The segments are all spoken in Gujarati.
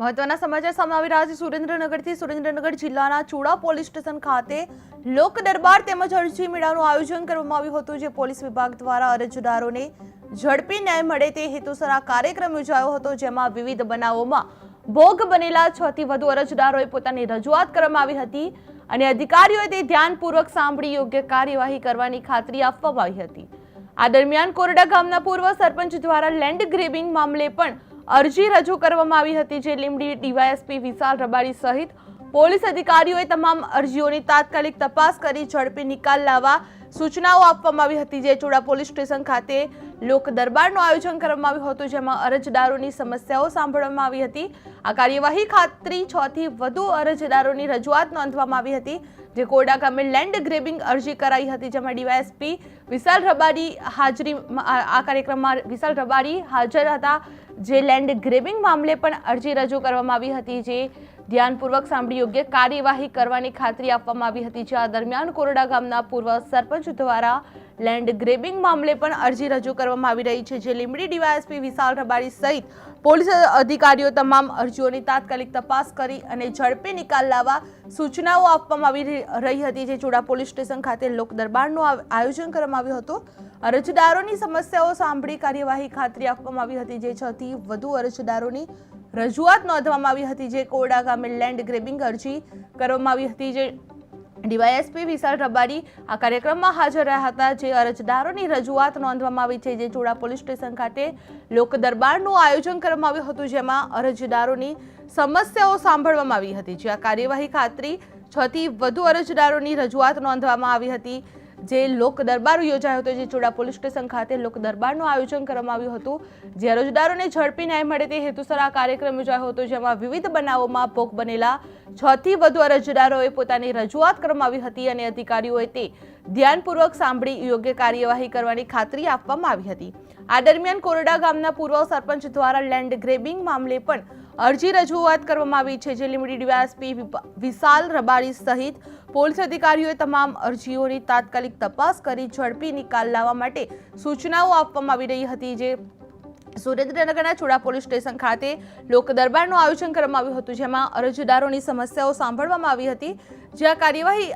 મહત્વના સમાચાર સામે આવી રહ્યા છે સુરેન્દ્રનગરથી। સુરેન્દ્રનગર જિલ્લાના ચુડા પોલીસ સ્ટેશન ખાતે લોક દરબાર તેમજ અરજી મેળાનું આયોજન કરવામાં આવ્યું હતું, જે પોલીસ વિભાગ દ્વારા અરજદારોને ઝડપી ન્યાય મળે તે હેતુસર આ કાર્યક્રમ યોજાયો હતો, જેમાં વિવિધ બનાવોમાં ભોગ બનેલા 6 થી વધુ અરજદારોએ પોતાની રજૂઆત કરવામાં આવી હતી અને અધિકારીઓએ તે ધ્યાનપૂર્વક સાંભળી યોગ્ય કાર્યવાહી કરવાની ખાતરી આપવામાં આવી હતી। આ દરમિયાન કોરડા ગામના પૂર્વ સરપંચ દ્વારા લેન્ડ ગ્રેબિંગ મામલે પણ અરજી રજૂ કરવામાં આવી હતી, જે લીંબડી ડીવાયએસપી વિશાલ રબારી સહિત પોલીસ અધિકારીઓએ તમામ અરજીઓની તાત્કાલિક તપાસ કરી ઝડપી નિકાલ લાવવા સૂચનાઓ આપવામાં આવી હતી। જે ચુડા પોલીસ સ્ટેશન ખાતે લોક દરબારનું આયોજન કરવામાં આવ્યું હતું, જેમાં અરજદારોની સમસ્યાઓ સાંભળવામાં આવી હતી। આ કાર્યવાહી ખાતરી 6 થી વધુ અરજદારોની રજૂઆત નોંધવામાં આવી હતી, જે કોરડા ગામે લેન્ડ ગ્રેબિંગ અરજી કરાઈ હતી, જેમાં ડીવાયએસપી વિશાલ રબારી આ કાર્યક્રમમાં વિશાલ રબારી હાજર હતા, જે લેન્ડ ગ્રેબિંગ મામલે પણ અરજી રજૂ કરવામાં આવી હતી, જે ધ્યાનપૂર્વક સાંભળી યોગ્ય કાર્યવાહી કરવાની ખાતરી આપવામાં આવી હતી। જે આ દરમિયાન કોરડા ગામના પૂર્વ સરપંચ દ્વારા લેન્ડ ગ્રેબિંગ મામલે પણ અરજી રજૂ કરવામાં આવી રહી છે, જે લીંબડી ડીવાયએસપી વિશાલ રબારી સહિત પોલીસ અધિકારીઓ તમામ અરજીઓની તાત્કાલિક તપાસ કરી અને ઝડપી નિકાલ લાવવા સૂચનાઓ આપવામાં આવી રહી હતી। જે ચુડા પોલીસ સ્ટેશન ખાતે લોક દરબારનું આયોજન કરવામાં આવ્યું હતું। અરજદારોની સમસ્યાઓ સાંભળી કાર્યવાહી ખાતરી આપવામાં આવી હતી, જે 6 થી વધુ અરજદારોની રજૂઆત નોંધવામાં આવી હતી, જે કોરડા ગામે લેન્ડ ગ્રેબિંગ અરજી કરવામાં આવી હતી। જે ડીવાયએસપી વિશાલ રબારી આ કાર્યક્રમમાં હાજર રહ્યા હતા, જે અરજદારોની રજૂઆત નોંધવામાં આવી છે। જે ચુડા પોલીસ સ્ટેશન ખાતે લોક દરબારનું આયોજન કરવામાં આવ્યું હતું, જેમાં અરજદારોની સમસ્યાઓ સાંભળવામાં આવી હતી। જે આ કાર્યવાહી ખાતરી 6 થી વધુ અરજદારોની રજૂઆત નોંધવામાં આવી હતી। જે લોક દરબાર યોજાયો હતો, જે ચુડા પોલીસ સ્ટેશન ખાતે લોક દરબારનું આયોજન કરવામાં આવ્યું હતું, જે અરજદારોને ઝડપી ન્યાય મળે તે હેતુસર આ કાર્યક્રમ યોજાયો હતો, જેમાં વિવિધ બનાવોમાં ભોગ બનેલા 6 થી વધુ અરજદારોએ પોતાની રજૂઆત કરવામાં આવી હતી અને અધિકારીઓએ તે ધ્યાનપૂર્વક સાંભળી યોગ્ય કાર્યવાહી કરવાની ખાતરી આપવામાં આવી હતી। આ દરમિયાન કોરડા ગામના પૂર્વ સરપંચ દ્વારા લેન્ડ ગ્રેબિંગ મામલે પણ અરજી રજૂઆત કરવામાં આવી છે, જે લીંબડી ડીવાયએસપી વિશાલ રબારી સહિત પોલીસ અધિકારીઓએ તમામ અરજીઓની તાત્કાલિક તપાસ કરી ઝડપી નિકાલ લાવવા માટે સૂચનાઓ આપવામાં આવી રહી હતી। જે સુરેન્દ્રનગરના ચુડા પોલીસ સ્ટેશન ખાતે લોક દરબારનું આયોજન કરવામાં આવ્યું હતું, જેમાં અરજદારોની સમસ્યાઓ સાંભળવામાં આવી હતી। જે આ કાર્યવાહી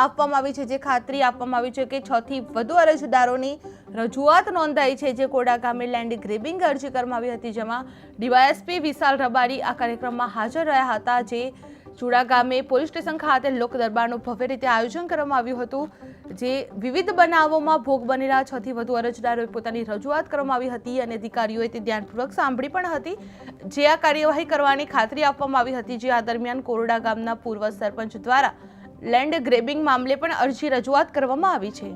આપવામાં આવી છે, જે ખાતરી આપવામાં આવી છે કે 6 થી વધુ અરજદારોની રજૂઆત નોંધાઈ છે, જે કોરડા ગામે લેન્ડ ગ્રેબિંગ અરજી કરવામાં આવી હતી, જેમાં ડીવાયએસપી વિશાલ રબારી આ કાર્યક્રમમાં હાજર રહ્યા હતા। જે ચુડા ગામે પોલીસ સ્ટેશન ખાતે લોક દરબારનું ભવ્ય રીતે આયોજન કરવામાં આવ્યું હતું, જે વિવિધ બનાવોમાં ભોગ બનેલા 6 થી વધુ અરજદારોએ પોતાની રજૂઆત કરવામાં આવી હતી અને અધિકારીઓએ તે ધ્યાનપૂર્વક સાંભળી પણ હતી, જે આ કાર્યવાહી કરવાની ખાતરી આપવામાં આવી હતી। જે આ દરમિયાન કોરડા ગામના પૂર્વ સરપંચ દ્વારા લેન્ડ ગ્રેબિંગ મામલે પણ અરજી રજૂઆત કરવામાં આવી છે।